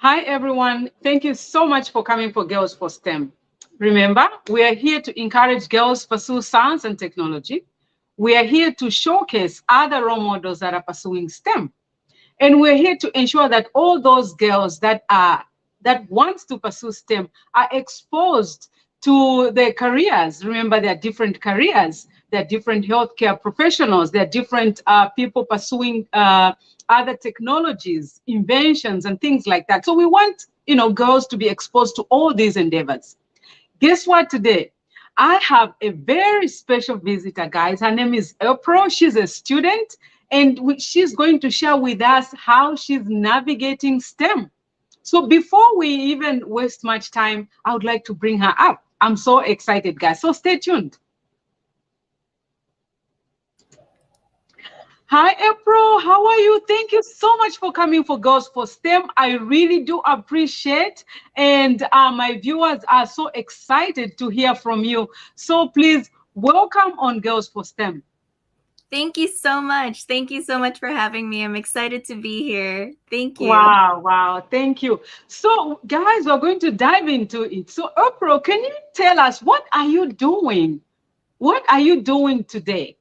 Hi, everyone. Thank you so much for coming for Girls for STEM. Remember, we are here to encourage girls pursue science and technology. We are here to showcase other role models that are pursuing STEM. And we're here to ensure that all those girls that wants to pursue STEM are exposed to their careers. Remember, there are different careers. There are different healthcare professionals. There are different people pursuing other technologies, inventions, and things like that. So we want, girls to be exposed to all these endeavors. Guess what today? I have a very special visitor, guys. Her name is April. She's a student, and she's going to share with us how she's navigating STEM. So before we even waste much time, I would like to bring her up. I'm so excited, guys. So stay tuned. Hi, April. How are you? Thank you so much for coming for Girls for STEM. I really do appreciate, and my viewers are so excited to hear from you. So please welcome on Girls for STEM. Thank you so much. Thank you so much for having me. I'm excited to be here. Thank you. Wow. Thank you. So, guys, we're going to dive into it. So, April, can you tell us what are you doing? What are you doing today?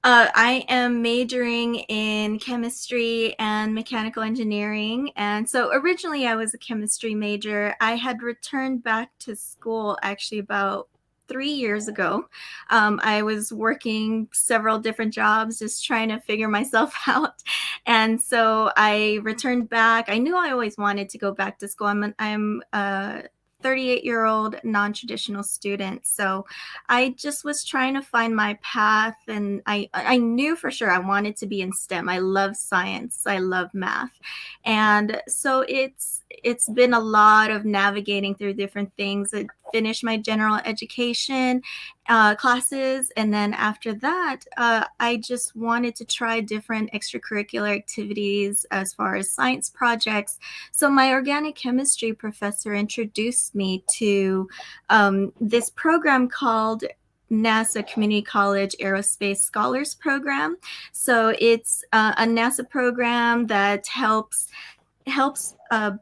I am majoring in chemistry and mechanical engineering. And so originally I was a chemistry major. I had returned back to school actually about 3 years ago. I was working several different jobs, just trying to figure myself out. And so I returned back. I knew I always wanted to go back to school. I'm a 38-year-old non-traditional student. So I just was trying to find my path, and I knew for sure I wanted to be in STEM. I love science. I love math. And so it's been a lot of navigating through different things. I finished my general education classes, and then after that, I just wanted to try different extracurricular activities as far as science projects. So my organic chemistry professor introduced me to this program called NASA Community College Aerospace Scholars Program. So it's a NASA program that helps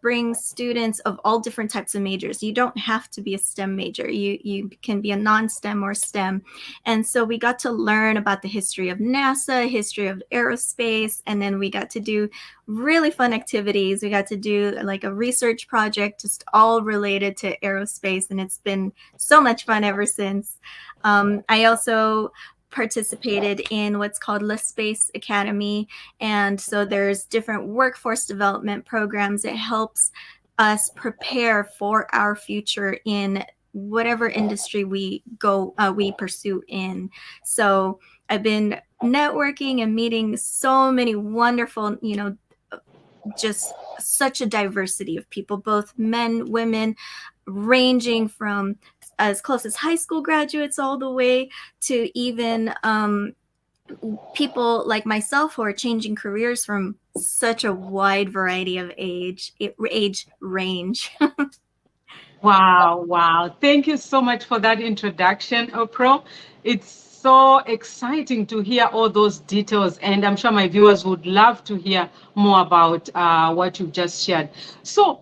bring students of all different types of majors. You don't have to be a STEM major. You can be a non-STEM or STEM. And so we got to learn about the history of NASA, history of aerospace, and then we got to do really fun activities. We got to do like a research project, just all related to aerospace, and it's been so much fun ever since. I also participated in what's called Le Space Academy. And so there's different workforce development programs. It helps us prepare for our future in whatever industry we pursue in. So I've been networking and meeting so many wonderful, just such a diversity of people, both men, women, ranging from as close as high school graduates all the way to even people like myself who are changing careers from such a wide variety of age range. Wow. Thank you so much for that introduction, April. It's so exciting to hear all those details, and I'm sure my viewers would love to hear more about what you've just shared. So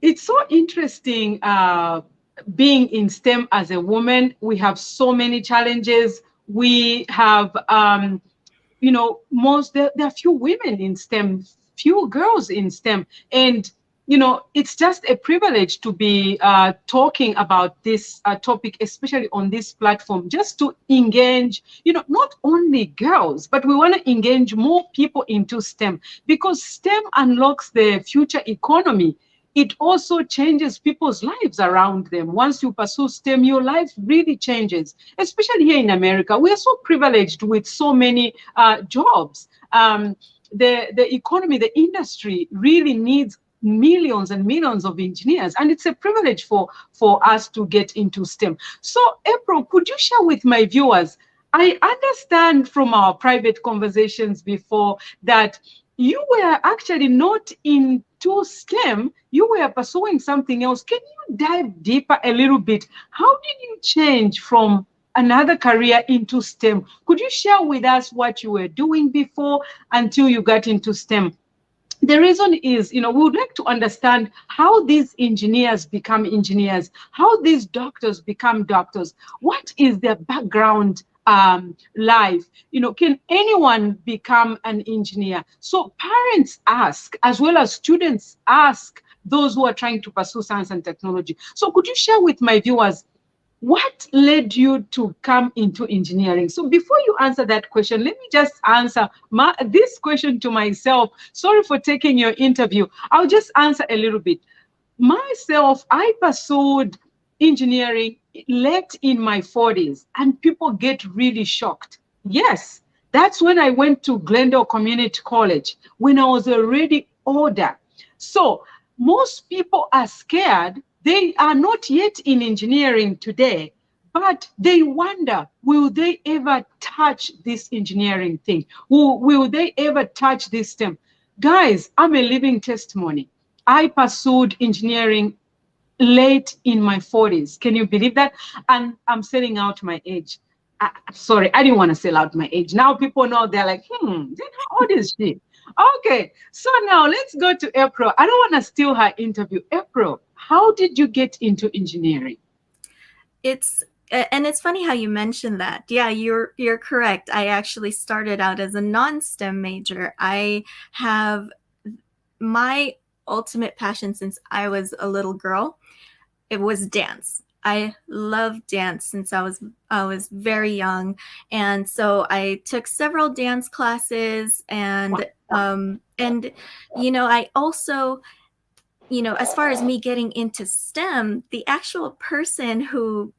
it's so interesting being in STEM as a woman. We have so many challenges. We have, there are few women in STEM, few girls in STEM. And it's just a privilege to be talking about this topic, especially on this platform, just to engage, not only girls, but we want to engage more people into STEM, because STEM unlocks the future economy. It also changes people's lives around them. Once you pursue STEM, your life really changes, especially here in America. We are so privileged with so many jobs. The economy, the industry really needs millions and millions of engineers, and it's a privilege for us to get into STEM. So, April, could you share with my viewers? I understand from our private conversations before that you were actually not into STEM, you were pursuing something else. Can you dive deeper a little bit? How did you change from another career into STEM? Could you share with us what you were doing before until you got into STEM? The reason is, we would like to understand how these engineers become engineers, how these doctors become doctors. What is their background life? Can anyone become an engineer? So parents ask, as well as students ask those who are trying to pursue science and technology. So could you share with my viewers what led you to come into engineering? So before you answer that question, let me just answer this question to myself. Sorry for taking your interview. I'll just answer a little bit. Myself, I pursued engineering late in my 40s, and people get really shocked. Yes, that's when I went to Glendale Community College, when I was already older. So most people are scared. They are not yet in engineering today, but they wonder, will they ever touch this engineering thing? Will they ever touch this STEM? Guys, I'm a living testimony. I pursued engineering late in my 40s. Can you believe that? And I'm selling out my age. Sorry, I didn't want to sell out my age. Now people know, they're like, then how old is she? Okay, so now let's go to April. I don't want to steal her interview. April, how did you get into engineering? And it's funny how you mentioned that. Yeah, you're correct. I actually started out as a non-STEM major. I have my ultimate passion since I was a little girl. It was dance. I loved dance since I was very young, and so I took several dance classes, and I also, as far as me getting into STEM, the actual person who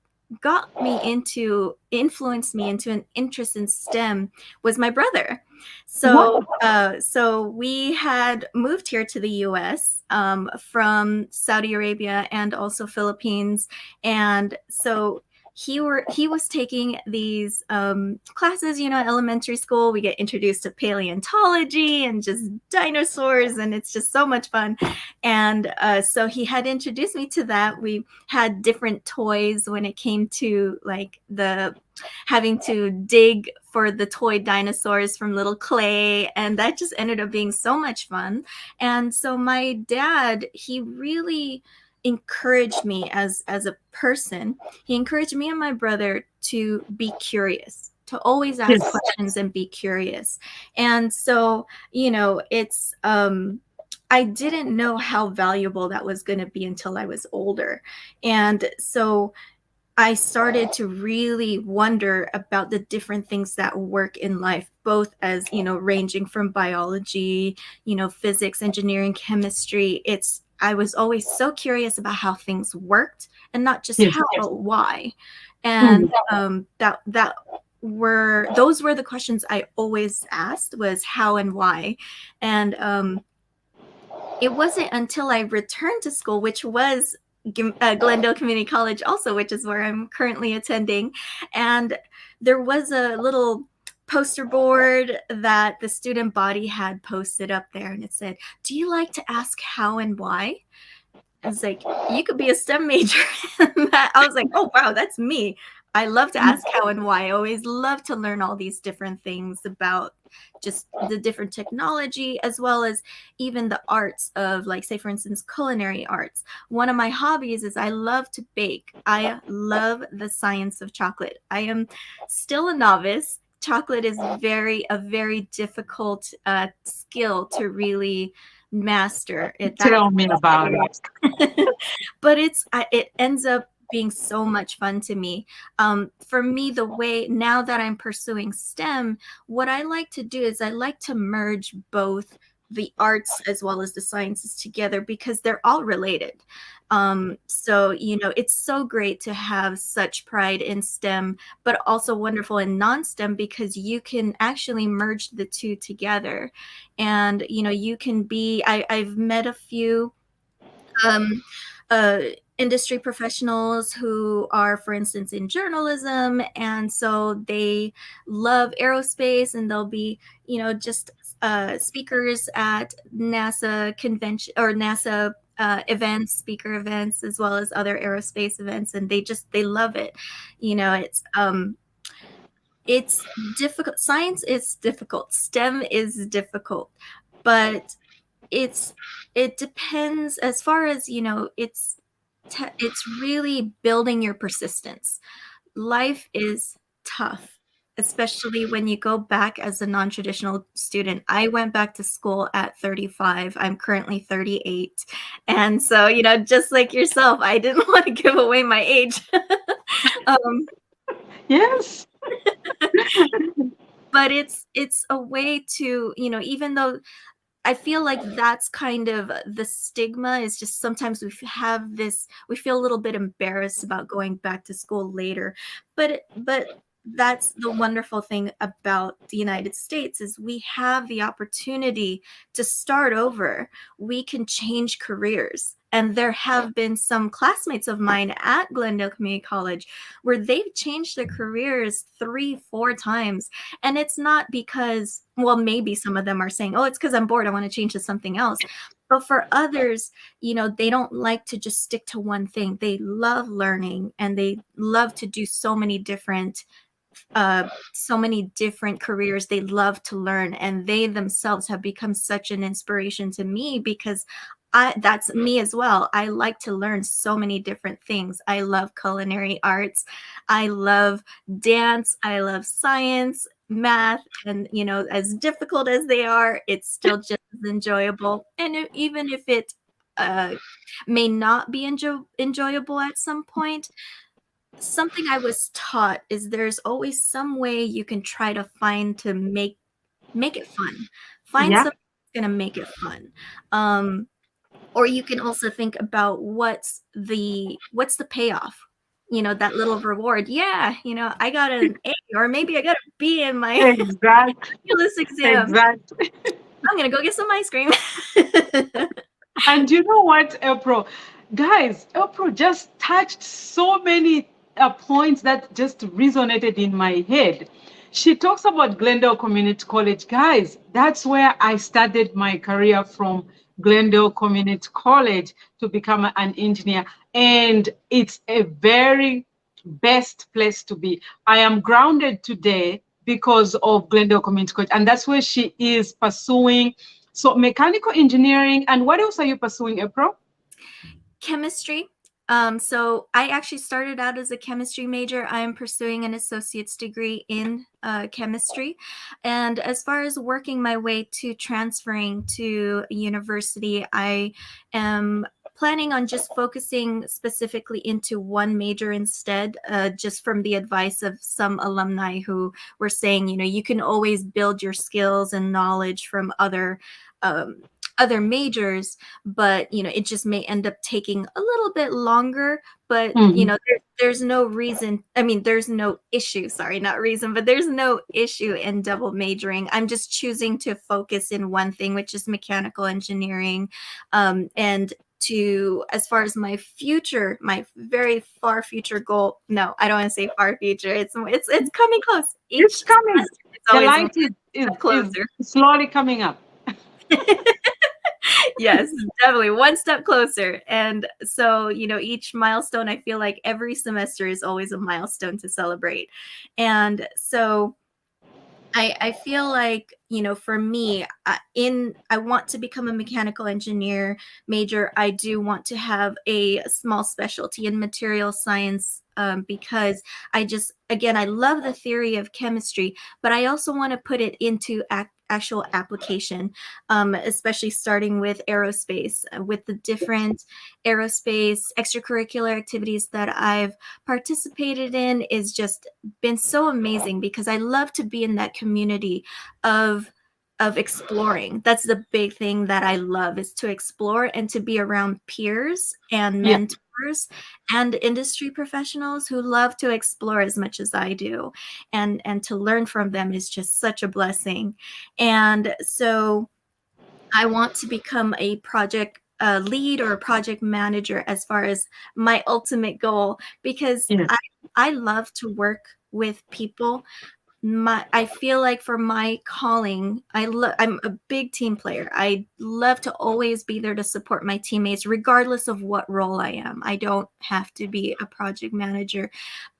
influenced me into an interest in STEM was my brother. So we had moved here to the U.S. From Saudi Arabia and also Philippines, and so he was taking these classes, elementary school. We get introduced to paleontology and just dinosaurs, and it's just so much fun. And so he had introduced me to that. We had different toys when it came to like the having to dig for the toy dinosaurs from little clay, and that just ended up being so much fun. And so my dad, he really encouraged me as a person. He encouraged me and my brother to be curious, to always ask questions and be curious. And so, it's I didn't know how valuable that was going to be until I was older. And so I started to really wonder about the different things that work in life, both as, ranging from biology, physics, engineering, chemistry. I was always so curious about how things worked, and not just how, but why. And those were the questions I always asked, was how and why. And it wasn't until I returned to school, which was Glendale Community College also, which is where I'm currently attending. And there was a little poster board that the student body had posted up there, and it said, "Do you like to ask how and why?" I was like, you could be a STEM major. I was like, oh, wow, that's me. I love to ask how and why. I always love to learn all these different things about just the different technology, as well as even the arts of, like, say, for instance, culinary arts. One of my hobbies is I love to bake. I love the science of chocolate. I am still a novice. Chocolate is a very difficult skill to really master. Tell me about it. But it ends up being so much fun to me. For me, the way now that I'm pursuing STEM, what I like to do is I like to merge both the arts as well as the sciences together, because they're all related. So, it's so great to have such pride in STEM, but also wonderful in non-STEM, because you can actually merge the two together. And, you can be, I've met a few industry professionals who are, for instance, in journalism, and so they love aerospace, and they'll be, just speakers at NASA convention or NASA events, speaker events, as well as other aerospace events, and they love it. It's difficult. Science is difficult. STEM is difficult, but it depends as far as, it's really building your persistence. Life is tough, especially when you go back as a non-traditional student. I went back to school at 35. I'm currently 38. And so, just like yourself, I didn't want to give away my age. um, Yes. but it's a way to, even though I feel like that's kind of the stigma, is just sometimes we feel a little bit embarrassed about going back to school later. But that's the wonderful thing about the United States, is we have the opportunity to start over. We can change careers. And there have been some classmates of mine at Glendale Community College where they've changed their careers 3, 4 times. And it's not because, well, maybe some of them are saying, oh, it's because I'm bored, I want to change to something else. But for others, they don't like to just stick to one thing. They love learning, and they love to do so many different careers. They love to learn, and they themselves have become such an inspiration to me, because that's me as well. I like to learn so many different things. I love culinary arts. I love dance. I love science, math, and as difficult as they are, it's still just as enjoyable. And even if it uh, may not be enjoyable at some point, something I was taught is there's always some way you can try to find to make it fun. Find Yeah. something that's gonna make it fun. Or you can also think about what's the payoff. That little reward. Yeah, I got an A, or maybe I got a B in my Exactly. calculus exam. Exactly. I'm gonna go get some ice cream. And you know what, April? Guys, April just touched so many points that just resonated in my head. She talks about Glendale Community College. Guys, that's where I started my career, from Glendale Community College to become an engineer. And it's a very best place to be. I am grounded today because of Glendale Community College. And that's where she is pursuing so mechanical engineering. And what else are you pursuing, April? Chemistry. So I actually started out as a chemistry major. I am pursuing an associate's degree in chemistry. And as far as working my way to transferring to university, I am planning on just focusing specifically into one major instead, just from the advice of some alumni who were saying, you can always build your skills and knowledge from um, other majors, but it just may end up taking a little bit longer. But Mhm. there's no reason, I mean, there's no issue, sorry, not reason, but there's no issue in double majoring. I'm just choosing to focus in one thing, which is mechanical engineering. And as far as my future, my very far future goal, no, I don't want to say far future, it's coming close. Each It's coming. semester it's The always one light step is closer. slowly coming up. Yes, definitely one step closer. And so, each milestone, I feel like every semester is always a milestone to celebrate. And so I feel like, for me, I want to become a mechanical engineer major. I do want to have a small specialty in material science, because again, I love the theory of chemistry, but I also want to put it into actual application, especially starting with aerospace, with the different aerospace extracurricular activities that I've participated in, is just been so amazing, because I love to be in that community of exploring. That's the big thing that I love, is to explore and to be around peers and Yeah. mentors and industry professionals who love to explore as much as I do, and to learn from them is just such a blessing. And so I want to become a project lead or a project manager, as far as my ultimate goal, because Yeah. I love to work with people. I feel like for my calling, I'm a big team player. I love to always be there to support my teammates, regardless of what role I am. I don't have to be a project manager.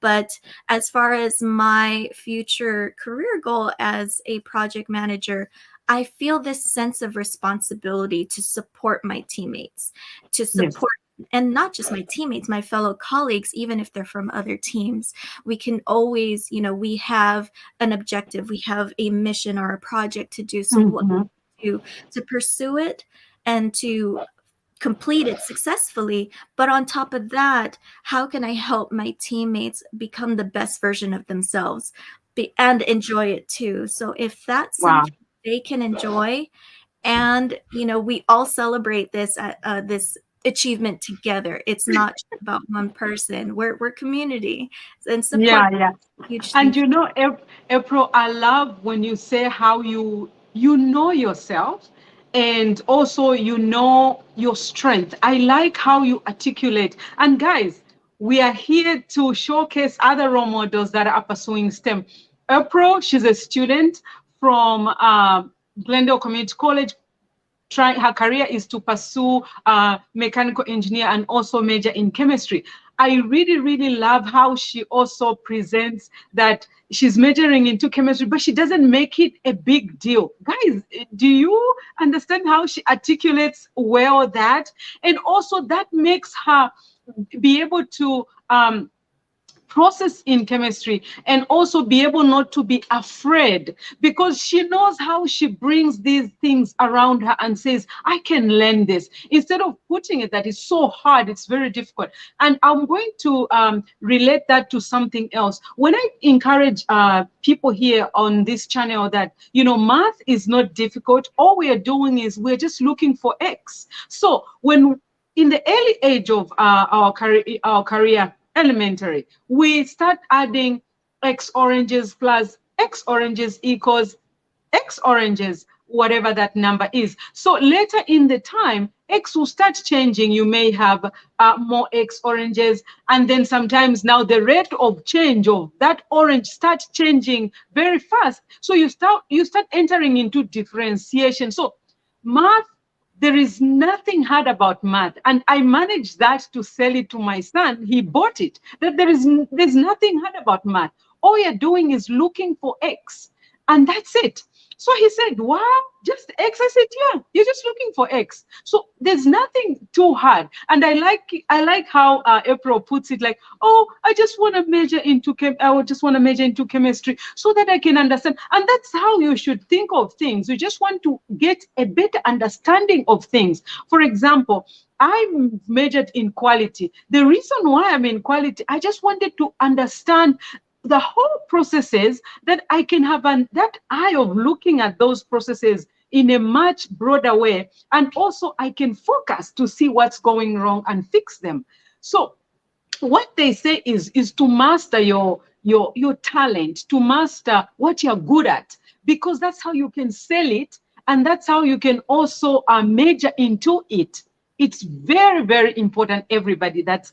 But as far as my future career goal as a project manager, I feel this sense of responsibility to support my teammates, to Yes. support, and not just my teammates, my fellow colleagues, even if they're from other teams. We can always, we have an objective, we have a mission or a project to do. So what Mm-hmm. to pursue it and to complete it successfully. But on top of that, how can I help my teammates become the best version of themselves and enjoy it too? So if that's Wow. something they can enjoy, and we all celebrate this achievement together. It's not just about one person. We're community, and support Yeah, yeah. is a huge And thing. you know, April, I love when you say how you know yourself and also you know your strength. I like how you articulate. And guys, we are here to showcase other role models that are pursuing STEM. April, she's a student from Glendale Community College. Her career is to pursue mechanical engineer and also major in chemistry. I really, really love how she also presents that she's majoring into chemistry, but she doesn't make it a big deal. Guys, do you understand how she articulates well that? And also that makes her be able to process in chemistry and also be able not to be afraid, because she knows how she brings these things around her and says, I can learn this, instead of putting it that it's so hard, it's very difficult. And I'm going to relate that to something else. When I encourage people here on this channel that, math is not difficult, all we are doing is we're just looking for X. So when in the early age of our career, elementary, we start adding X oranges plus X oranges equals X oranges, whatever that number is. So later in the time, X will start changing. You may have more X oranges, and then sometimes now the rate of change of that orange starts changing very fast. So you start entering into differentiation. So math, there is nothing hard about math, and I managed that to sell it to my son. He bought it. That there's nothing hard about math. All you're doing is looking for X, and that's it. So he said, wow, just X. I said, yeah, you're just looking for X. So there's nothing too hard. And I like how April puts it, like, oh, I just want to major into chemistry so that I can understand. And that's how you should think of things. You just want to get a better understanding of things. For example, I majored in quality. The reason why I'm in quality, I just wanted to understand the whole processes, that I can have that eye of looking at those processes in a much broader way. And also I can focus to see what's going wrong and fix them. So what they say is to master your talent, to master what you're good at, because that's how you can sell it, and that's how you can also major into it. It's very, very important, everybody that's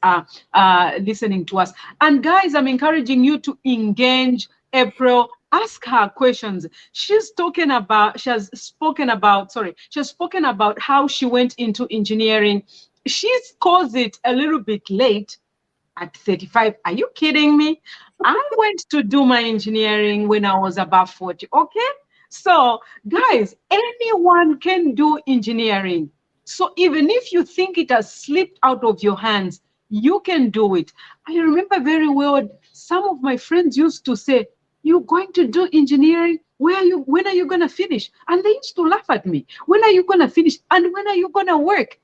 listening to us. And guys, I'm encouraging you to engage April. Ask her questions. She has spoken about how she went into engineering. She's caused it a little bit late at 35. Are you kidding me? I went to do my engineering when I was about 40. Okay. So, guys, anyone can do engineering. So, even if you think it has slipped out of your hands, you can do it. I remember very well, some of my friends used to say, you're going to do engineering? When are you going to finish? And they used to laugh at me. When are you going to finish? And when are you going to work?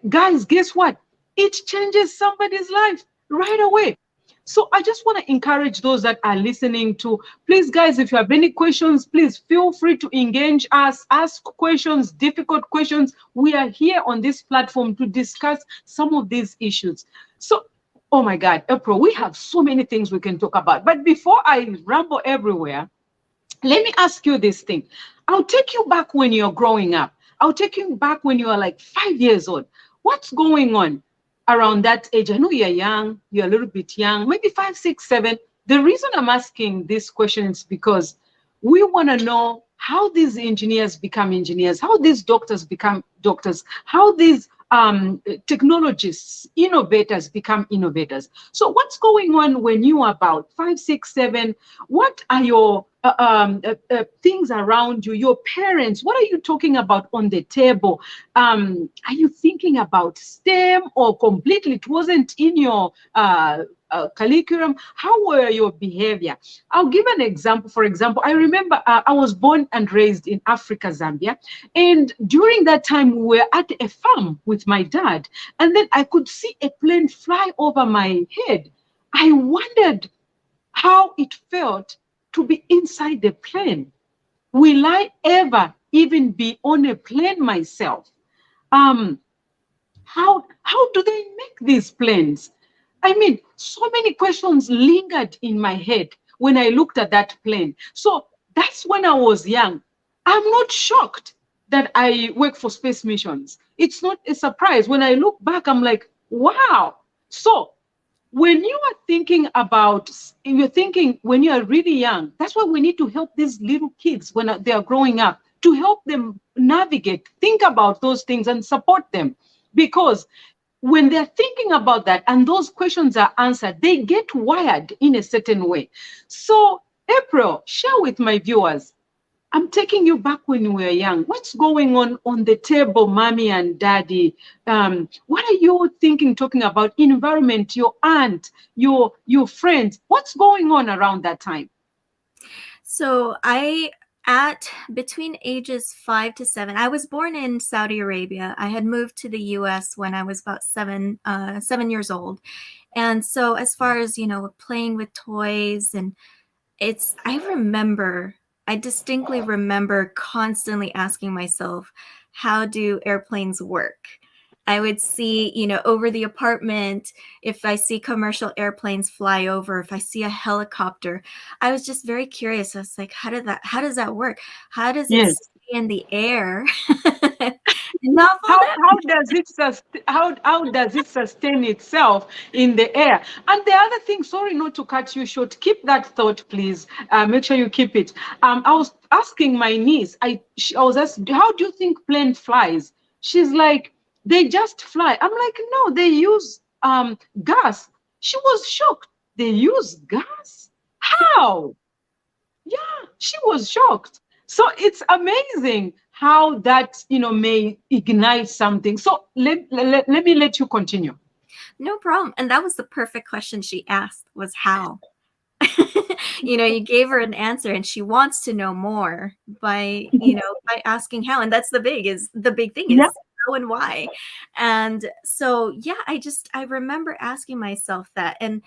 Guys, guess what? It changes somebody's life right away. So I just want to encourage those that are listening to, please, guys, if you have any questions, please feel free to engage us, ask questions, difficult questions. We are here on this platform to discuss some of these issues. So, oh my God, April, we have so many things we can talk about. But before I ramble everywhere, let me ask you this thing. I'll take you back when you're growing up. I'll take you back when you are like 5 years old. What's going on around that age? I know you're young, you're a little bit young, maybe 5, 6, 7. The reason I'm asking this question is because we want to know how these engineers become engineers, how these doctors become doctors, how these technologists, innovators become innovators. So what's going on when you are about 5, 6, 7? What are your things around you, your parents, what are you talking about on the table? Are you thinking about STEM or completely it wasn't in your curriculum? How were your behavior? I'll give an example. For example, I remember I was born and raised in Africa, Zambia. And during that time, we were at a farm with my dad. And then I could see a plane fly over my head. I wondered how it felt to be inside the plane. Will I ever even be on a plane myself? Um, how do they make these planes? I mean, so many questions lingered in my head when I looked at that plane. So that's when I was young. I'm not shocked that I work for space missions. It's not a surprise. When I look back, I'm like, wow. So when you are thinking about, you're thinking when you are really young, that's why we need to help these little kids when they are growing up, to help them navigate, think about those things and support them. Because when they're thinking about that and those questions are answered, they get wired in a certain way. So, April, share with my viewers. I'm taking you back when you were young. What's going on the table, mommy and daddy? What are you thinking, talking about environment, your aunt, your friends? What's going on around that time? So at between ages 5 to 7, I was born in Saudi Arabia. I had moved to the U.S. when I was about 7 years old. And so as far as, playing with toys and I distinctly remember constantly asking myself, how do airplanes work? I would see, over the apartment, if I see commercial airplanes fly over, if I see a helicopter, I was just very curious. I was like, how does that work? How does it Yes. stay in the air? Not fall down? How does it sustain itself in the air? And the other thing, sorry not to cut you short, keep that thought, please. Make sure you keep it. I was asking my niece. I was asking, how do you think plane flies? She's like, they just fly. I'm like, no, they use gas. She was shocked. They use gas? How? Yeah, she was shocked. So it's amazing how that may ignite something. So let me let you continue. No problem. And that was the perfect question she asked, was how. You gave her an answer and she wants to know more by asking how. And that's the big thing Yeah. is how and why. And so, yeah, I remember asking myself that. And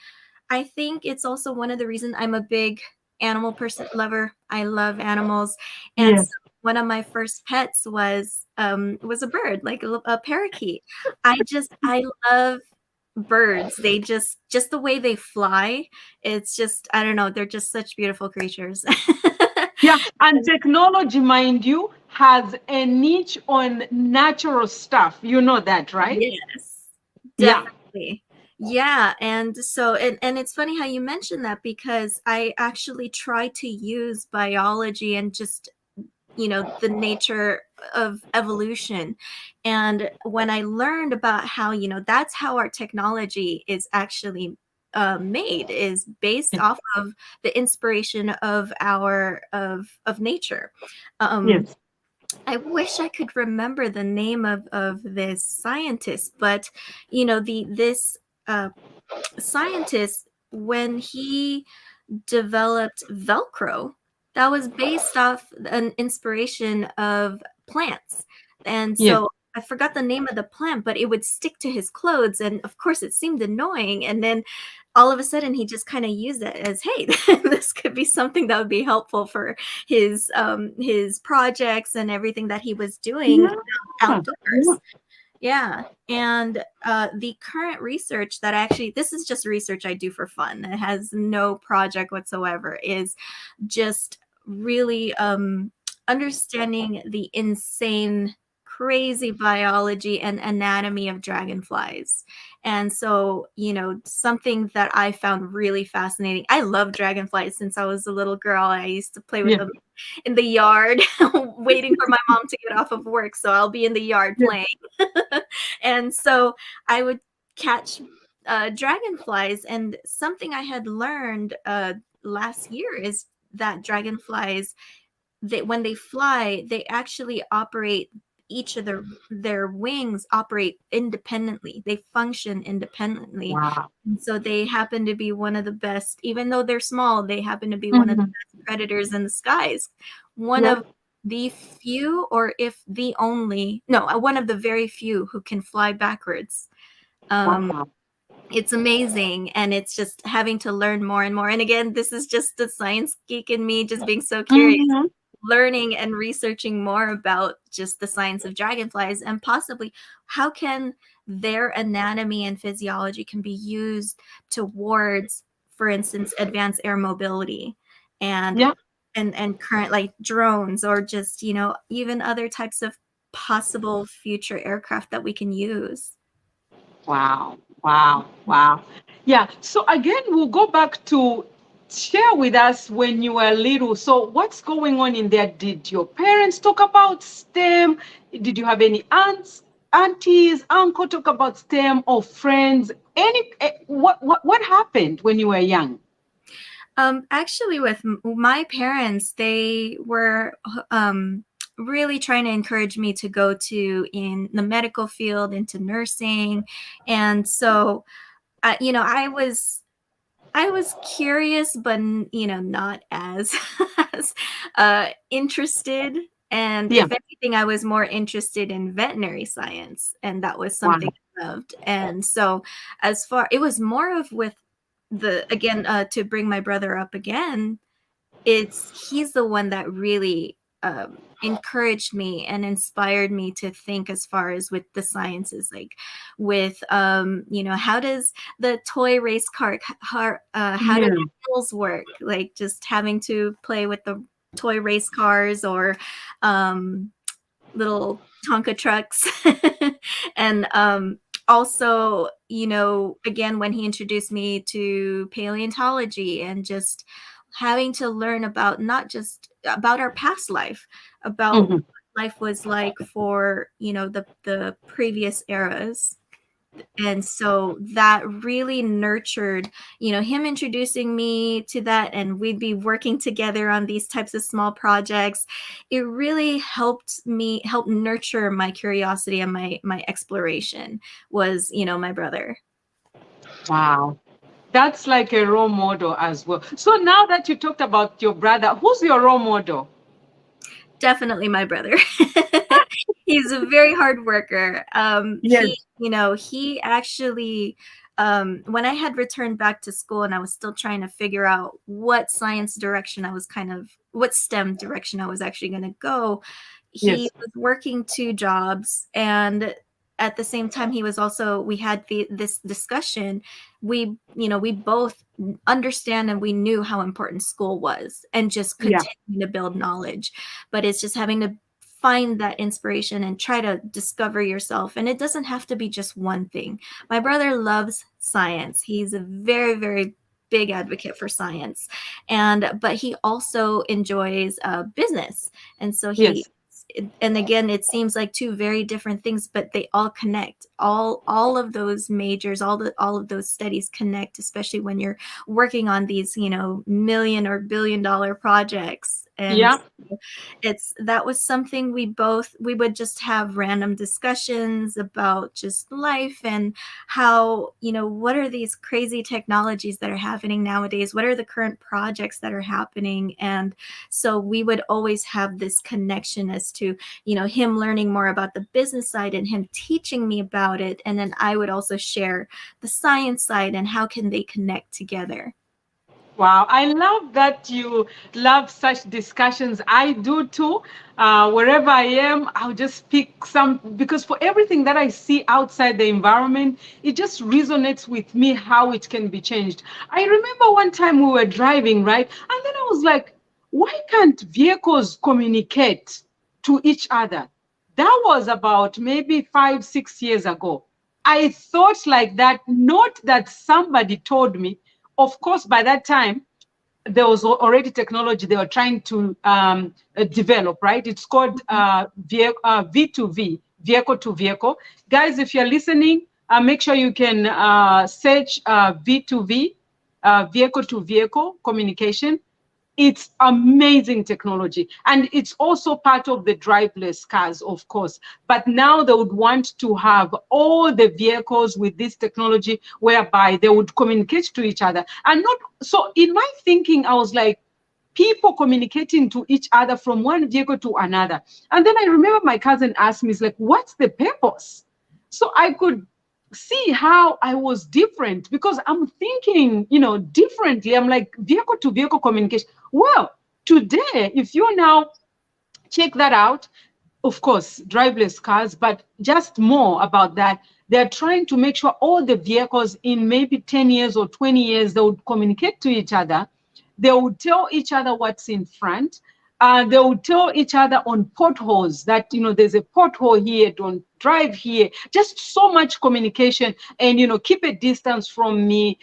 I think it's also one of the reasons I'm a big animal lover. I love animals. And so Yes. one of my first pets was a bird, like a parakeet. I love birds. They just the way they fly, it's just, I don't know, they're just such beautiful creatures. Yeah. And technology, mind you, has a niche on natural stuff. You know that, right? Yes, Yeah. definitely. Yeah, and so and it's funny how you mentioned that, because I actually try to use biology and just the nature of evolution. And when I learned about how that's how our technology is actually made, is based off of the inspiration of nature. um, Yes. I wish I could remember the name of this scientist, but this uh, scientist, when he developed Velcro, that was based off an inspiration of plants. And Yes. so I forgot the name of the plant, but it would stick to his clothes. And of course, it seemed annoying. And then all of a sudden, he just kind of used it as, hey, this could be something that would be helpful for his projects and everything that he was doing Yeah. Yeah. outdoors. Yeah. And the current research that this is just research I do for fun. It has no project whatsoever, is just really understanding the insane, crazy biology and anatomy of dragonflies. And so, something that I found really fascinating. I love dragonflies since I was a little girl. I used to play with Yeah. them in the yard, waiting for my mom to get off of work. So I'll be in the yard Yeah. playing. And so I would catch dragonflies. And something I had learned last year is that dragonflies, when they fly, they actually operate, each of their wings operate independently. They function independently. Wow. And so they happen to be one of the best, even though they're small, they happen to be one of the Mhm. best predators in the skies. One Yeah. of the few, or if the only, no, one of the very few who can fly backwards. Wow. It's amazing, and it's just having to learn more and more. And again, this is just the science geek in me, just being so curious, Mhm. learning and researching more about just the science of dragonflies, and possibly how can their anatomy and physiology can be used towards, for instance, advanced air mobility, and Yeah. and current, like drones, or just, even other types of possible future aircraft that we can use. Wow. Wow. Wow. Yeah. So again, we'll go back to share with us when you were little. So what's going on in there? Did your parents talk about STEM? Did you have any aunties, uncle talk about STEM, or friends? What happened when you were young? Actually, with my parents, they were really trying to encourage me to go to in the medical field, into nursing, and so I was curious, but not as as interested. And Yeah. if anything, I was more interested in veterinary science, and that was Wow. something I loved. And so, it was more of with the again to bring my brother up again, he's the one that really encouraged me and inspired me to think as far as with the sciences, like with how does the toy race car, how do Yeah. wheels work, like just having to play with the toy race cars, or um, little Tonka trucks. And also, again, when he introduced me to paleontology, and just having to learn about, not just about our past life, about what Mhm. life was like for, the previous eras. And so that really nurtured, him introducing me to that, and we'd be working together on these types of small projects. It really help nurture my curiosity, and my exploration was, my brother. Wow. That's like a role model as well. So now that you talked about your brother, who's your role model? Definitely my brother. He's a very hard worker. He, Yes. he actually, when I had returned back to school, and I was still trying to figure out what STEM direction I was actually going to go, he Yes. was working two jobs. And at the same time, we had this discussion. We both understand, and we knew how important school was, and just Yeah. continue to build knowledge. But it's just having to find that inspiration and try to discover yourself. And it doesn't have to be just one thing. My brother loves science. He's a very, very big advocate for science. But he also enjoys business. And so Yes. and again, it seems like two very different things, but they all connect. All of those majors, all of those studies connect, especially when you're working on these, million or billion-dollar projects. And Yeah. that was something we would just have random discussions about just life, and how, what are these crazy technologies that are happening nowadays, what are the current projects that are happening. And so we would always have this connection as to, him learning more about the business side, and him teaching me about it, and then I would also share the science side, and how can they connect together. Wow, I love that you love such discussions. I do too. Wherever I am, I'll just pick some, because for everything that I see outside the environment, it just resonates with me how it can be changed. I remember one time we were driving, right? And then I was like, why can't vehicles communicate to each other? That was about maybe 5, 6 years ago. I thought like that, not that somebody told me. Of course, by that time, there was already technology they were trying to develop, right? It's called V2V, vehicle to vehicle. Guys, if you're listening, make sure you can search V2V, vehicle to vehicle communication. It's amazing technology. And it's also part of the driverless cars, of course. But now they would want to have all the vehicles with this technology whereby they would communicate to each other. And not so in my thinking, I was like, people communicating to each other from one vehicle to another. And then I remember my cousin asked me, "It's like, what's the purpose?" So I could see how I was different because I'm thinking, differently. I'm like, vehicle to vehicle communication. Well, today, if you now check that out, of course, driverless cars, but just more about that. They're trying to make sure all the vehicles in maybe 10 years or 20 years, they would communicate to each other. They would tell each other what's in front. They would tell each other on potholes that, there's a pothole here, don't drive here. Just so much communication and, keep a distance from me.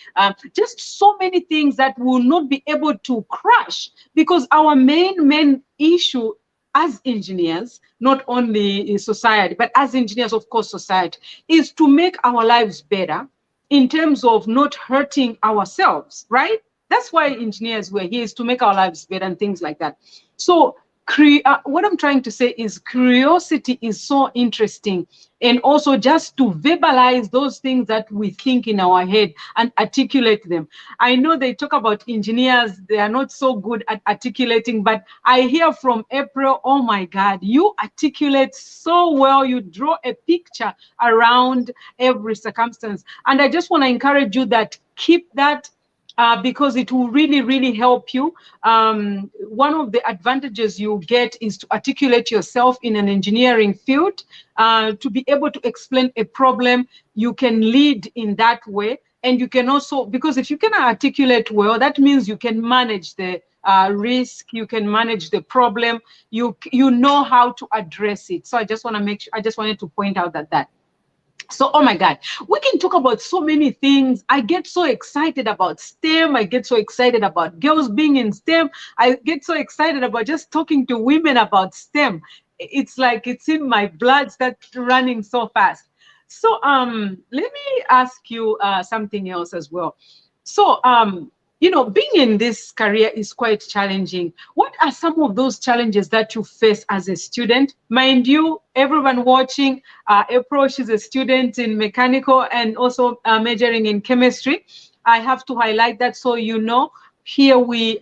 Just so many things that will not be able to crash because our main issue as engineers, not only in society, but as engineers, of course, society, is to make our lives better in terms of not hurting ourselves, right? That's why engineers were here, is to make our lives better and things like that. So what I'm trying to say is curiosity is so interesting, and also just to verbalize those things that we think in our head and articulate them. I know they talk about engineers, they are not so good at articulating, but I hear from April, oh my God, you articulate so well, you draw a picture around every circumstance. And I just want to encourage you that keep that because it will really, really help you. One of the advantages you get is to articulate yourself in an engineering field, to be able to explain a problem. You can lead in that way. And you can also, because if you can articulate well, that means you can manage the risk, you can manage the problem, you know how to address it. So I just want to make sure, I just wanted to point out that. So, oh my God, we can talk about so many things. I get so excited about STEM. I get so excited about girls being in STEM. I get so excited about just talking to women about STEM. It's like it's in my blood, starts running so fast. So, let me ask you something else as well. So, being in this career is quite challenging. What are some of those challenges that you face as a student? Mind you, everyone watching, April, she's a student in mechanical and also majoring in chemistry. I have to highlight that so you know. Here we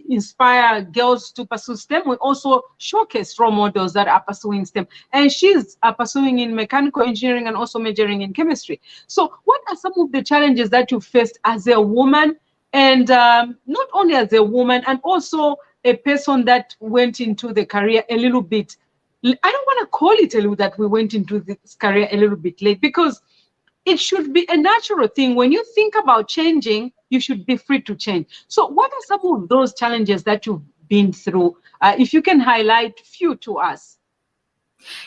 inspire girls to pursue STEM. We also showcase role models that are pursuing STEM. And she's pursuing in mechanical engineering and also majoring in chemistry. So what are some of the challenges that you faced as a woman, and not only as a woman, and also a person that went into the career a little bit, I don't want to call it a little that we went into this career a little bit late, because it should be a natural thing. When you think about changing, you should be free to change. So what are some of those challenges that you've been through? If you can highlight few to us.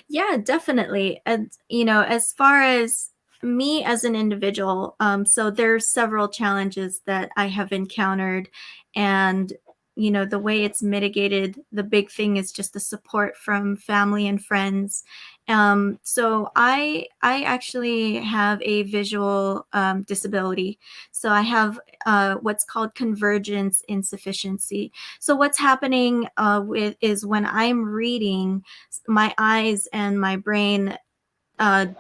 Yeah, definitely. And, as far as me as an individual, so there's several challenges that I have encountered, and the way it's mitigated, the big thing is just the support from family and friends. So I actually have a visual disability. So I have what's called convergence insufficiency. So what's happening is when I'm reading, my eyes and my brain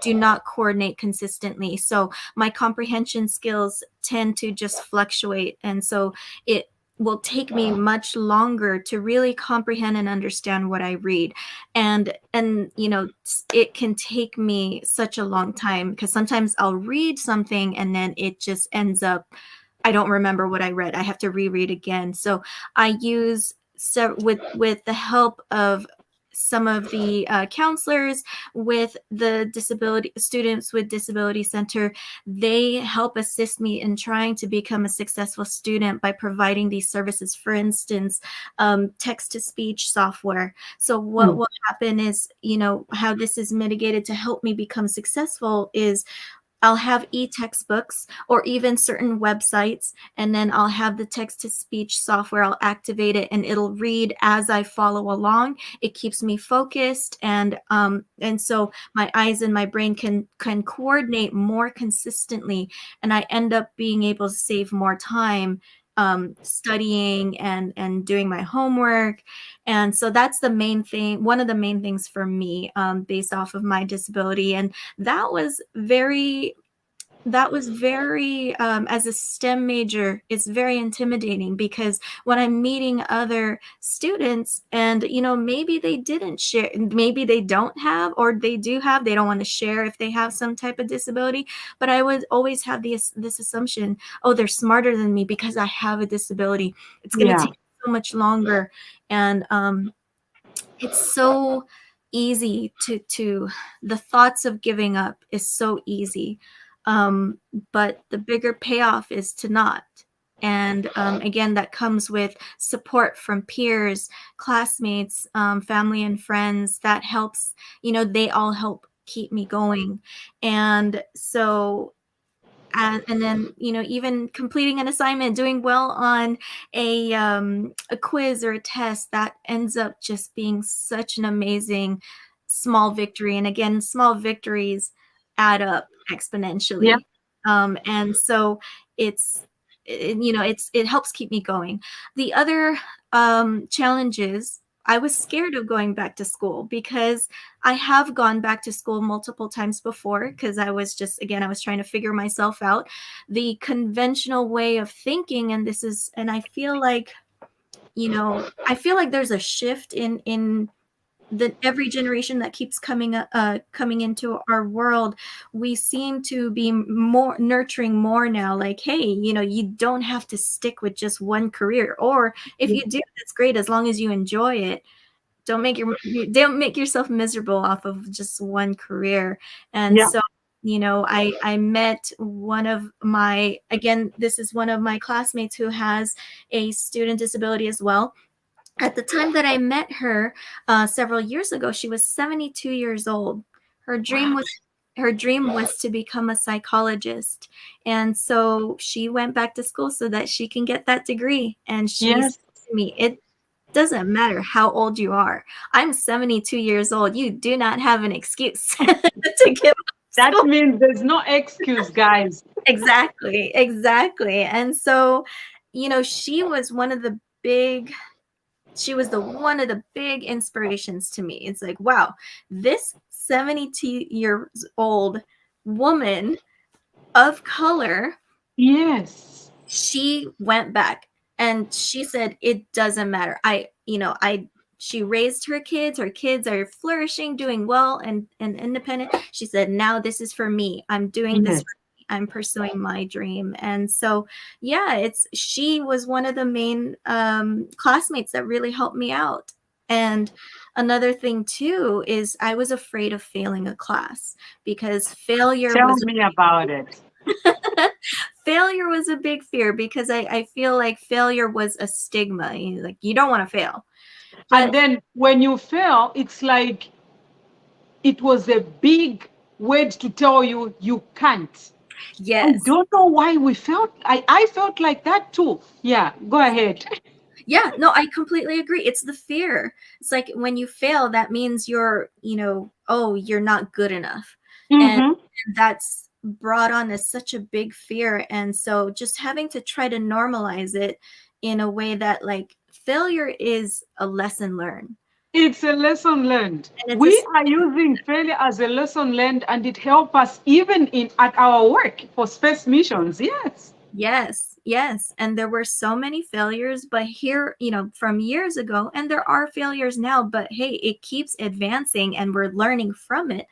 do not coordinate consistently. So my comprehension skills tend to just fluctuate. And so it will take me much longer to really comprehend and understand what I read. And it can take me such a long time, because sometimes I'll read something and then it just ends up, I don't remember what I read. I have to reread again. So I use, with the help of some of the counselors with the disability students with disability center, they help assist me in trying to become a successful student by providing these services. For instance, text to speech software. So what will happen is, how this is mitigated to help me become successful is I'll have e-textbooks or even certain websites, and then I'll have the text-to-speech software. I'll activate it, and it'll read as I follow along. It keeps me focused, and so my eyes and my brain can coordinate more consistently, and I end up being able to save more time studying and doing my homework. And so that's the main thing, one of the main things for me, based off of my disability. And that was very as a STEM major, it's very intimidating, because when I'm meeting other students and, maybe they didn't share, maybe they don't have, or they do have, they don't want to share if they have some type of disability. But I would always have this assumption, oh, they're smarter than me because I have a disability. It's going to Yeah. take so much longer. And it's so easy to the thoughts of giving up is so easy, um, but the bigger payoff is to not. And again, that comes with support from peers, classmates, family and friends. That helps, they all help keep me going. And so, and then, even completing an assignment, doing well on a quiz or a test, that ends up just being such an amazing small victory. And again, small victories add up Yeah. exponentially. And so it's it helps keep me going. The other challenges, I was scared of going back to school, because I have gone back to school multiple times before, because I was just, again, I was trying to figure myself out. The conventional way of thinking, and I feel like, there's a shift in the every generation that keeps coming into our world. We seem to be more nurturing more now, like, hey, you don't have to stick with just one career, or if you do, that's great, as long as you enjoy it. Don't make yourself miserable off of just one career. And Yeah. so, I met one of my, again, this is one of my classmates who has a student disability as well. At the time that I met her, several years ago, she was 72 years old. Her dream Wow. was her dream was to become a psychologist. And so she went back to school so that she can get that degree. And she said Yes. to me, it doesn't matter how old you are. I'm 72 years old. You do not have an excuse to give up That school. means there's no excuse, guys. Exactly, exactly. And so, she was one of the big inspirations to me. It's like, wow, this 72 years old woman of color, Yes. she went back and she said, it doesn't matter. She raised her kids are flourishing, doing well, and independent. She said, now this is for me. I'm doing this Yes. for me. I'm pursuing my dream. And so, yeah, she was one of the main classmates that really helped me out. And another thing too is I was afraid of failing a class, because Tell me about it. failure was a big fear, because I feel like failure was a stigma. Like, you don't want to fail. And But then when you fail, it's like it was a big word to tell you you can't. I yes, don't know why we felt, I felt like that too. Yeah, go ahead. yeah, no, I completely agree. It's the fear. It's like, when you fail, that means oh, you're not good enough. And Mm-hmm. that's brought on as such a big fear. And so just having to try to normalize it in a way that, like, failure is a lesson learned. It's a lesson learned. And We are using failure as a lesson learned, and it helps us even in at our work for space missions. Yes. Yes, yes. And there were so many failures, but here, from years ago, and there are failures now, but hey, it keeps advancing and we're learning from it.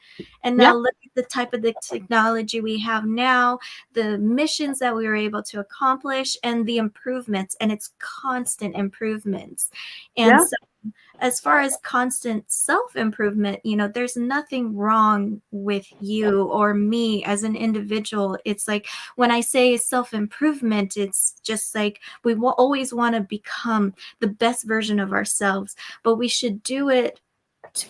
And Yeah. now look at the type of the technology we have now, the missions that we were able to accomplish, and the improvements, and it's constant improvements. And Yeah. so, as far as constant self improvement, there's nothing wrong with you or me as an individual. It's like, when I say self improvement, it's just like we will always want to become the best version of ourselves, but we should do it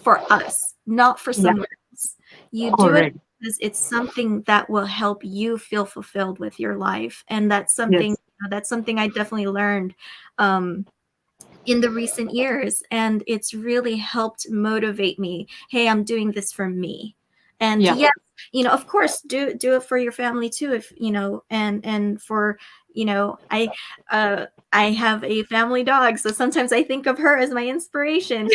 for us, not for Yeah. someone else. You do it Correct. because it's something that will help you feel fulfilled with your life. And Yes. that's something I definitely learned um, in the recent years, and it's really helped motivate me. Hey, I'm doing this for me. And Yeah. yes, of course, do it for your family too, if and for I have a family dog, so sometimes I think of her as my inspiration.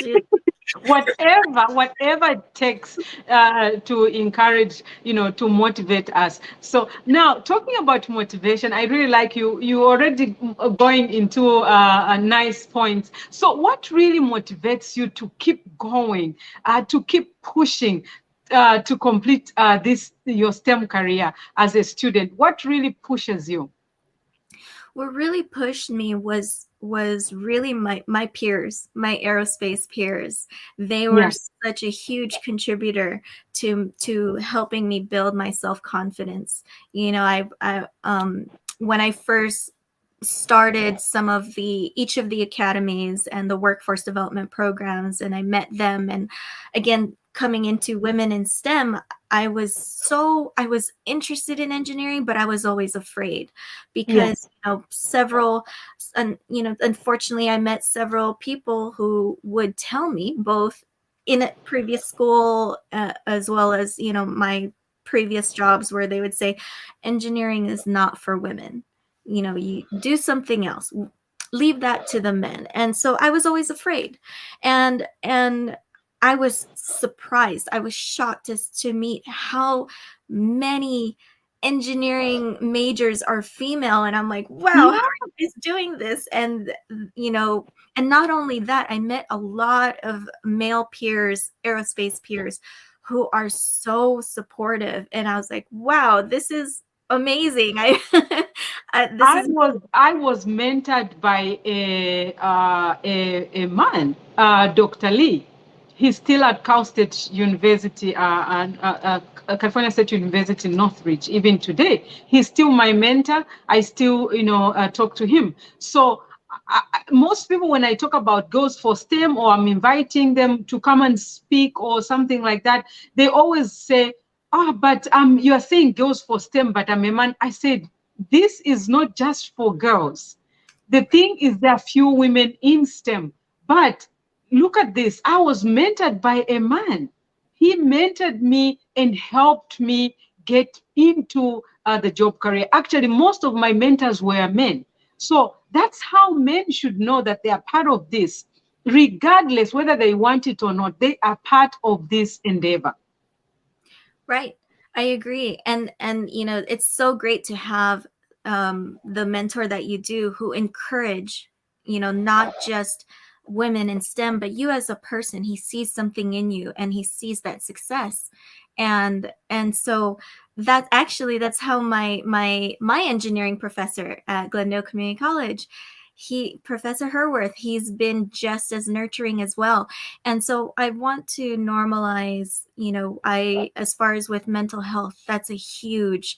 Whatever it takes to encourage, to motivate us. So now, talking about motivation, I really like you already going into a nice point. So what really motivates you to keep going, to keep pushing, to complete this your STEM career as a student? What really pushes you? What really pushed me was really my peers, my aerospace peers. They were Yeah. such a huge contributor to helping me build my self-confidence. When I first started each of the academies and the workforce development programs, and I met them, and again, coming into women in STEM, I was interested in engineering, but I was always afraid Yeah. because unfortunately, I met several people who would tell me, both in a previous school, as well as my previous jobs, where they would say engineering is not for women. You do something else, leave that to the men. And so I was always afraid, and I was surprised, I was shocked to meet how many engineering majors are female, and I'm like, wow, how Yeah. are you guys doing this? And not only that, I met a lot of male peers, aerospace peers, who are so supportive, and I was like, wow, this is amazing. This is I was mentored by a man, Dr. Lee. He's still at Cal State University, and California State University, Northridge. Even today, he's still my mentor. I still, talk to him. So most people, when I talk about girls for STEM, or I'm inviting them to come and speak or something like that, they always say, "Oh, but you are saying girls for STEM, but I'm a man." I said, this is not just for girls. The thing is, there are few women in STEM, but look at this. I was mentored by a man. He mentored me and helped me get into the job career. Actually, most of my mentors were men. So that's how men should know that they are part of this. Regardless whether they want it or not, they are part of this endeavor. right. I agree. And it's so great to have the mentor that you do, who encourage, not just women in STEM, but you as a person. He sees something in you, and he sees that success. And so that's how my engineering professor at Glendale Community College, Professor Herworth, he's been just as nurturing as well. And so I want to normalize, as far as with mental health, that's a huge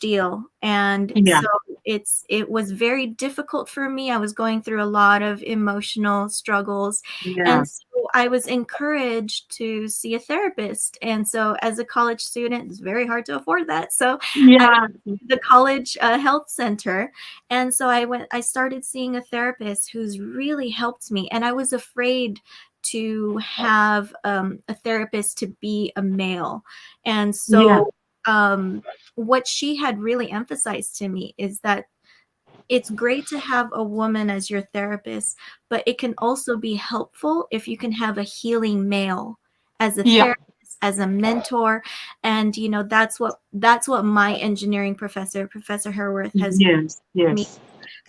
deal. And Yeah. so it was very difficult for me. I was going through a lot of emotional struggles. Yeah. And so I was encouraged to see a therapist. And so as a college student, it's very hard to afford that. So I Yeah. the college health center. And so I started seeing a therapist who's really helped me. And I was afraid to have a therapist to be a male. And Yeah. so what she had really emphasized to me is that it's great to have a woman as your therapist, but it can also be helpful if you can have a healing male as a Yeah. therapist, as a mentor. And that's what my engineering professor, Professor Herworth, has Yes. Yes.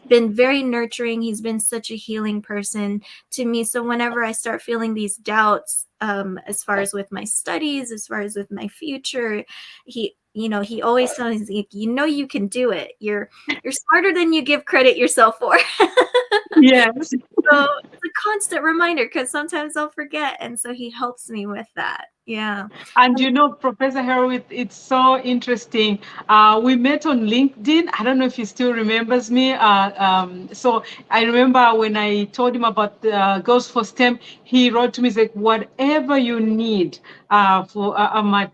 been very nurturing. He's been such a healing person to me. So whenever I start feeling these doubts, as far as with my studies, as far as with my future, he always tells me, you can do it. You're smarter than you give credit yourself for. Yes. So it's a constant reminder, because sometimes I'll forget, and so he helps me with that. Yeah. And Professor Horowitz, it's so interesting. We met on LinkedIn. I don't know if he still remembers me. So I remember when I told him about Girls for STEM, he wrote to me, he's like, whatever you need I'm at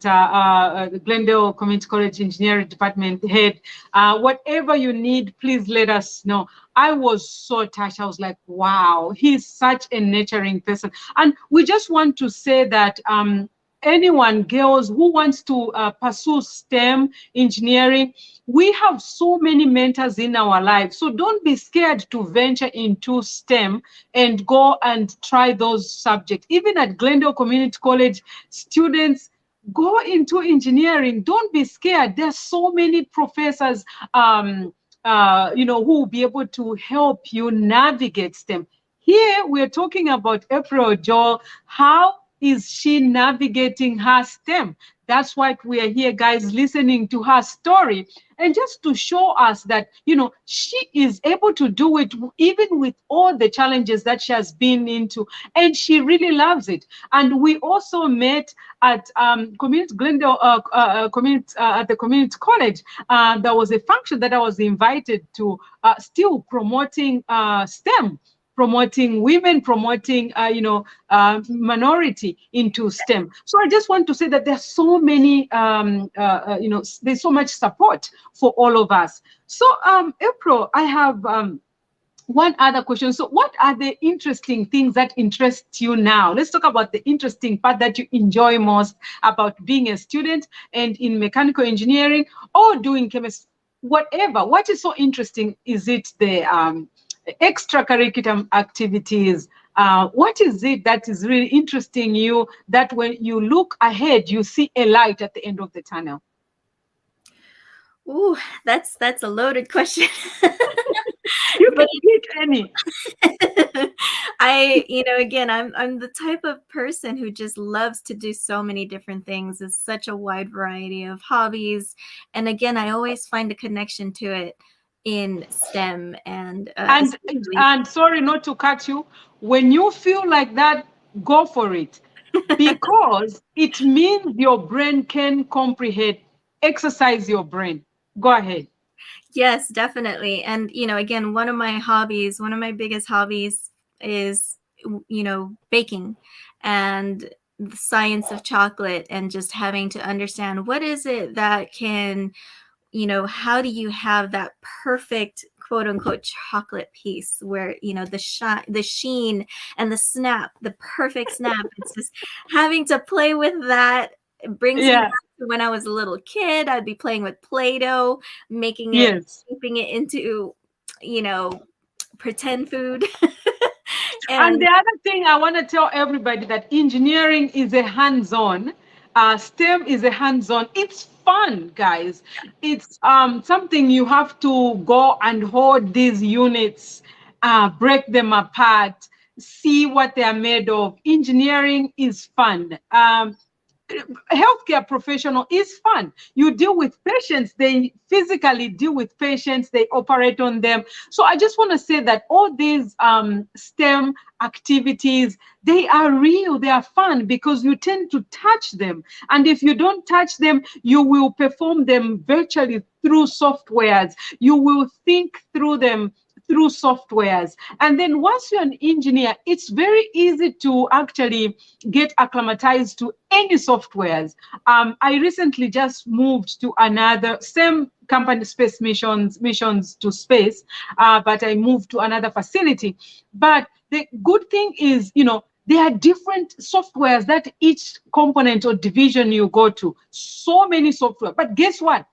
Glendale Community College Engineering Department head, whatever you need, please let us know. I was so touched. I was like, wow, he's such a nurturing person. And we just want to say that anyone, girls who wants to pursue STEM, engineering, we have so many mentors in our lives. So don't be scared to venture into STEM and go and try those subjects. Even at Glendale Community College, students, go into engineering. Don't be scared. There's so many professors, who will be able to help you navigate STEM. Here, we're talking about April Joel. How is she navigating her STEM? That's why we are here, guys, listening to her story. And just to show us that, she is able to do it even with all the challenges that she has been into. And she really loves it. And we also met at Community Glendale, at the community college. There was a function that I was invited to, still promoting STEM, promoting women, promoting, minority into STEM. So I just want to say that there's so many, there's so much support for all of us. So, April, I have one other question. So what are the interesting things that interest you now? Let's talk about the interesting part that you enjoy most about being a student and in mechanical engineering or doing chemistry, whatever. What is so interesting? Is it the extracurricular activities? What is it that is really interesting you, that when you look ahead, you see a light at the end of the tunnel? Ooh, that's a loaded question. You can pick any. Again, I'm the type of person who just loves to do so many different things. It's such a wide variety of hobbies, and again, I always find a connection to it in STEM and sorry not to cut you. When you feel like that, go for it, because it means your brain can comprehend. Exercise your brain. Go ahead. Yes, definitely. And, again, one of my biggest hobbies is, baking and the science of chocolate, and just having to understand what is it that can, how do you have that perfect quote unquote chocolate piece where, the sheen and the perfect snap. It's just having to play with that. It brings me back to when I was a little kid. I'd be playing with Play-Doh, making it, shaping it into, pretend food. And the other thing I want to tell everybody, that engineering is a hands-on. STEM is a hands-on. It's fun, guys. It's something you have to go and hold these units, break them apart, see what they are made of. Engineering is fun. Healthcare professional is fun. You deal with patients, they physically deal with patients, they operate on them. So I just want to say that all these STEM activities, they are real, they are fun, because you tend to touch them. And if you don't touch them, you will perform them virtually through softwares. You will think through them through softwares. And then once you're an engineer, it's very easy to actually get acclimatized to any softwares. I recently just moved to another, same company, space missions to space, but I moved to another facility. But the good thing is, there are different softwares that each component or division you go to, so many software. But guess what?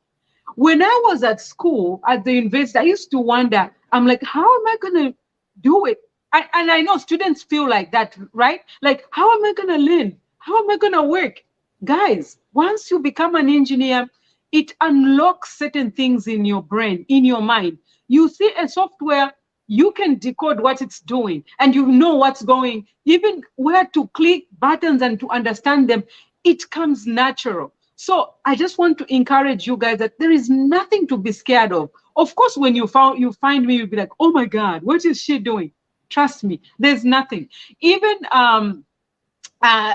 When I was at school, at the university, I used to wonder, I'm like, how am I going to do it? And I know students feel like that, right? Like, how am I going to learn? How am I going to work? Guys, once you become an engineer, it unlocks certain things in your brain, in your mind. You see a software, you can decode what it's doing, and you know what's going, even where to click buttons and to understand them. It comes natural. So I just want to encourage you guys that there is nothing to be scared of. Of course, when you find me, you'll be like, oh my God, what is she doing? Trust me, there's nothing. Even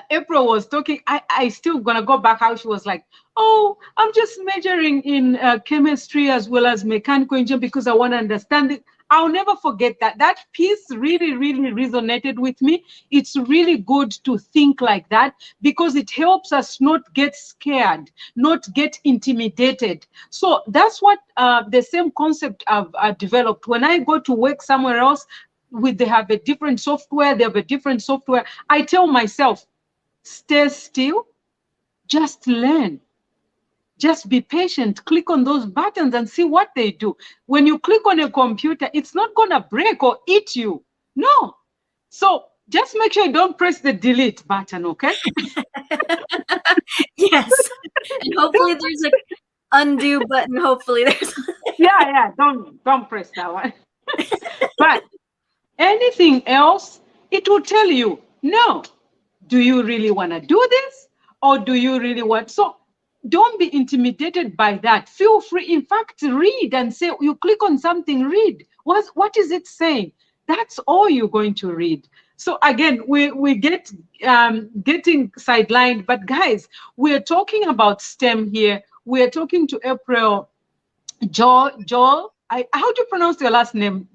April was talking, I still gonna go back how she was like, oh, I'm just majoring in chemistry as well as mechanical engineering because I want to understand it. I'll never forget that. That piece really, really resonated with me. It's really good to think like that because it helps us not get scared, not get intimidated. So that's what the same concept I've developed. When I go to work somewhere else, they have a different software, I tell myself, stay still, Just learn. Just be patient, click on those buttons and see what they do. When you click on a computer, it's not going to break or eat you. No. So just make sure you don't press the delete button, okay? Yes. And hopefully there's a undo button. Hopefully there's. Yeah, don't press that one. But anything else, it will tell you, no, do you really want to do this? Or do you really want? So don't be intimidated by that. Feel free. In fact, read and say, you click on something, read. What is it saying? That's all you're going to read. So again, we get getting sidelined, but guys, we're talking about STEM here. We're talking to April Joel. How do you pronounce your last name?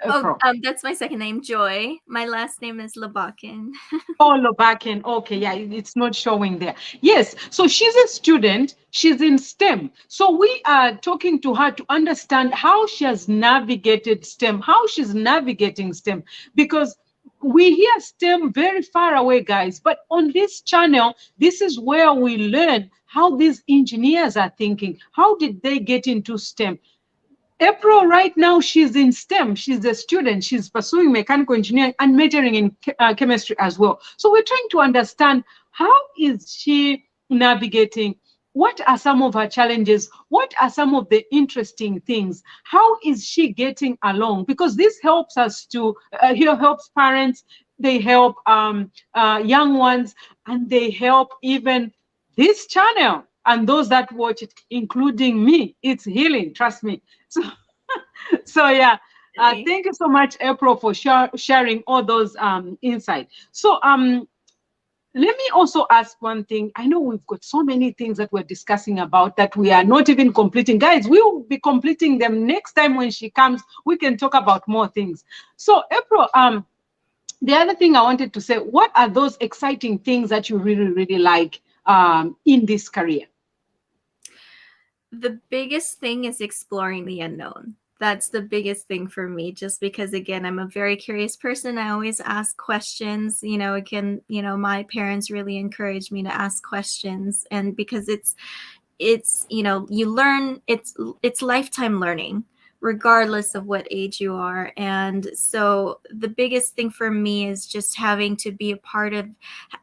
Oh, that's my second name, Joy. My last name is Labakin. Oh, Lobakin. Okay, yeah, it's not showing there. Yes, so she's a student. She's in STEM. So we are talking to her to understand how she has navigated STEM, how she's navigating STEM, because we hear STEM very far away, guys. But on this channel, this is where we learn how these engineers are thinking. How did they get into STEM? April, right now, she's in STEM. She's a student. She's pursuing mechanical engineering and majoring in chemistry as well. So we're trying to understand, how is she navigating? What are some of her challenges? What are some of the interesting things? How is she getting along? Because this helps us to, helps parents, they help young ones, and they help even this channel and those that watch it, including me. It's healing, trust me. So, so yeah, thank you so much, April, for sharing all those insights. So let me also ask one thing. I know we've got so many things that we're discussing about that we are not even completing. Guys, we will be completing them next time when she comes. We can talk about more things. So April, the other thing I wanted to say, what are those exciting things that you really, really like in this career? The biggest thing is exploring the unknown. That's the biggest thing for me, just because, again, I'm a very curious person. I always ask questions. Again, my parents really encouraged me to ask questions, and because it's you learn, it's lifetime learning, regardless of what age you are. And so the biggest thing for me is just having to be a part of,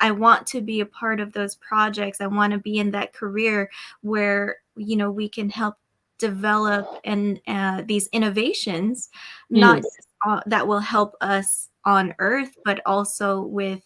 I want to be a part of those projects. I want to be in that career where, we can help develop and these innovations, not just, that will help us on Earth, but also with,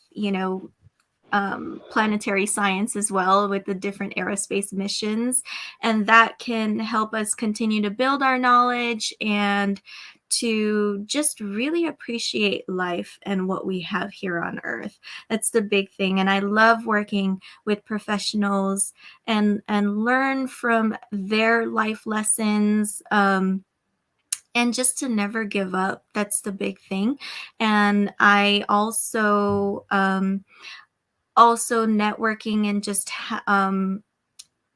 planetary science as well, with the different aerospace missions. And that can help us continue to build our knowledge and to just really appreciate life and what we have here on Earth. That's the big thing. And I love working with professionals and learn from their life lessons. And just to never give up. That's the big thing. And I also networking and just I'm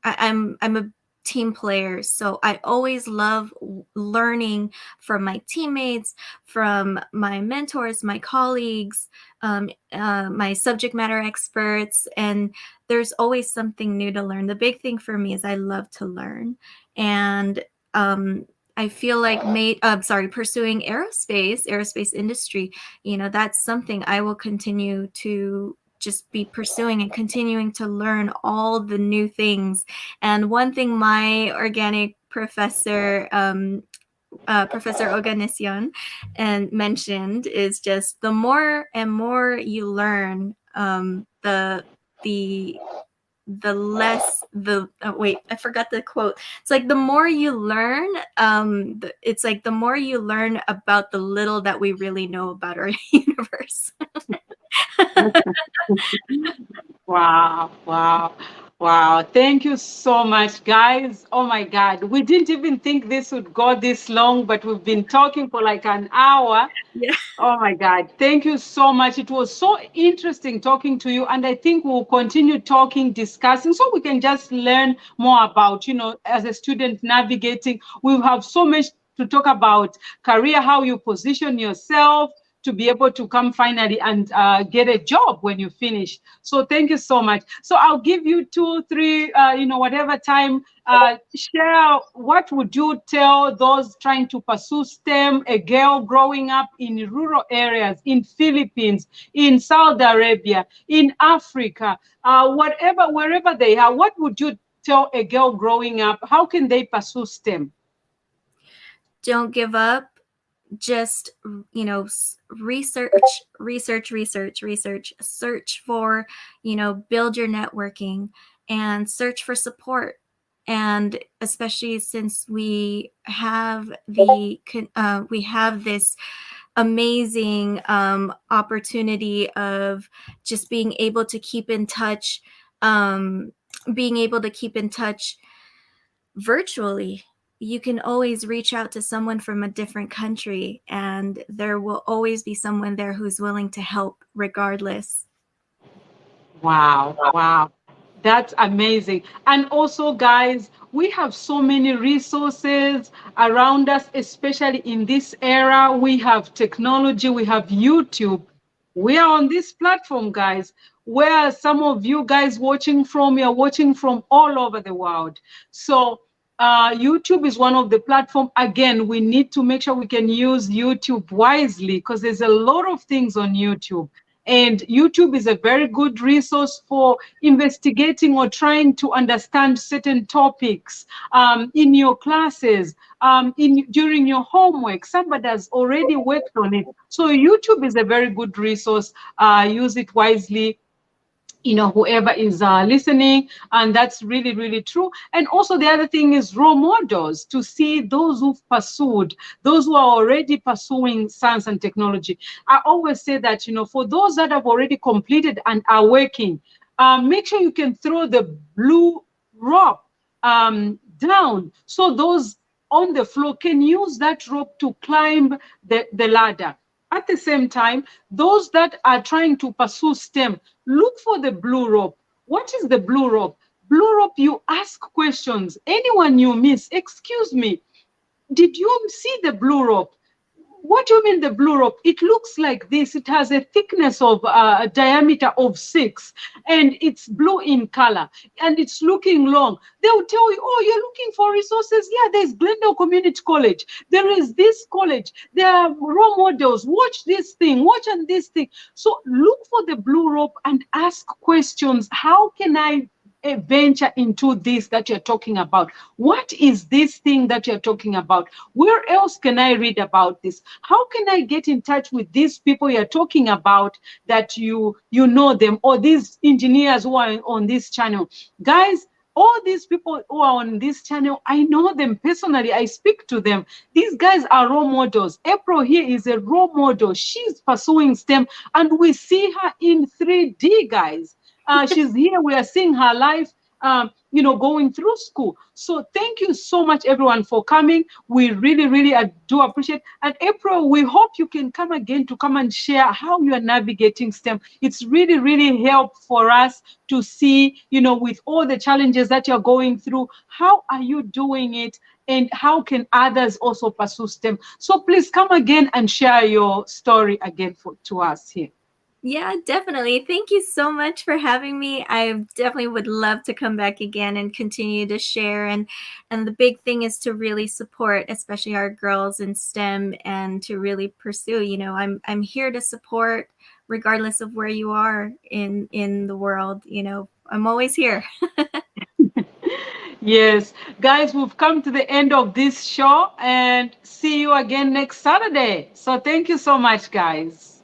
a team player, so I always love learning from my teammates, from my mentors, my colleagues, my subject matter experts, and there's always something new to learn. The big thing for me is I love to learn, and I feel like pursuing aerospace industry, that's something I will continue to just be pursuing and continuing to learn all the new things. And one thing my organic professor, Professor Oganisyan, mentioned is just the more and more you learn, the less wait, I forgot the quote. It's like the more you learn, it's like the more you learn about the little that we really know about our universe. Wow. Thank you so much, guys. Oh my God. We didn't even think this would go this long, but we've been talking for like an hour. Yeah. Oh my God. Thank you so much. It was so interesting talking to you. And I think we'll continue talking, discussing, so we can just learn more about, as a student navigating. We have so much to talk about career, how you position yourself, to be able to come finally and get a job when you finish. So thank you so much. So I'll give you 2, 3, whatever time. Share, what would you tell those trying to pursue STEM, a girl growing up in rural areas, in Philippines, in Saudi Arabia, in Africa, wherever they are? What would you tell a girl growing up? How can they pursue STEM? Don't give up. Just, research, search for, build your networking and search for support. And especially since we have this amazing opportunity of just being able to keep in touch virtually. You can always reach out to someone from a different country, and there will always be someone there who's willing to help regardless. Wow, wow. That's amazing. And also, guys, we have so many resources around us, especially in this era. We have technology, we have YouTube. We are on this platform, guys. Where some of you guys watching from, you're watching from all over the world. So YouTube is one of the platform. Again, we need to make sure we can use YouTube wisely because there's a lot of things on YouTube. And YouTube is a very good resource for investigating or trying to understand certain topics in your classes, during your homework. Somebody has already worked on it. So YouTube is a very good resource. Use it wisely, whoever is listening. And that's really, really true. And also the other thing is role models, to see those who've pursued, those who are already pursuing science and technology. I always say that, for those that have already completed and are working, make sure you can throw the blue rope down, so those on the floor can use that rope to climb the ladder. At the same time, those that are trying to pursue STEM, look for the blue rope. What is the blue rope? Blue rope, you ask questions. Anyone you miss, excuse me, did you see the blue rope? What do you mean the blue rope? It looks like this. It has a thickness of a diameter of 6, and it's blue in color, and it's looking long. They will tell you, oh, you're looking for resources? Yeah, there's Glendale Community College. There is this college. There are role models. Watch this thing. Watch on this thing. So look for the blue rope and ask questions. How can I venture into this that you're talking about? What is this thing that you're talking about? Where else can I read about this? How can I get in touch with these people you're talking about, that you know them, or these engineers who are on this channel? Guys, all these people who are on this channel, I know them personally. I speak to them. These guys are role models. April here is a role model. She's pursuing STEM, and we see her in 3D, guys. She's here. We are seeing her life, going through school. So thank you so much, everyone, for coming. We really, really do appreciate. And April, we hope you can come again to come and share how you are navigating STEM. It's really, really helpful for us to see, with all the challenges that you're going through, how are you doing it? And how can others also pursue STEM? So please come again and share your story again to us here. Yeah, definitely. Thank you so much for having me. I definitely would love to come back again and continue to share. And the big thing is to really support, especially our girls in STEM, and to really pursue. I'm here to support regardless of where you are in the world. I'm always here. Yes, guys, we've come to the end of this show, and see you again next Saturday. So thank you so much, guys.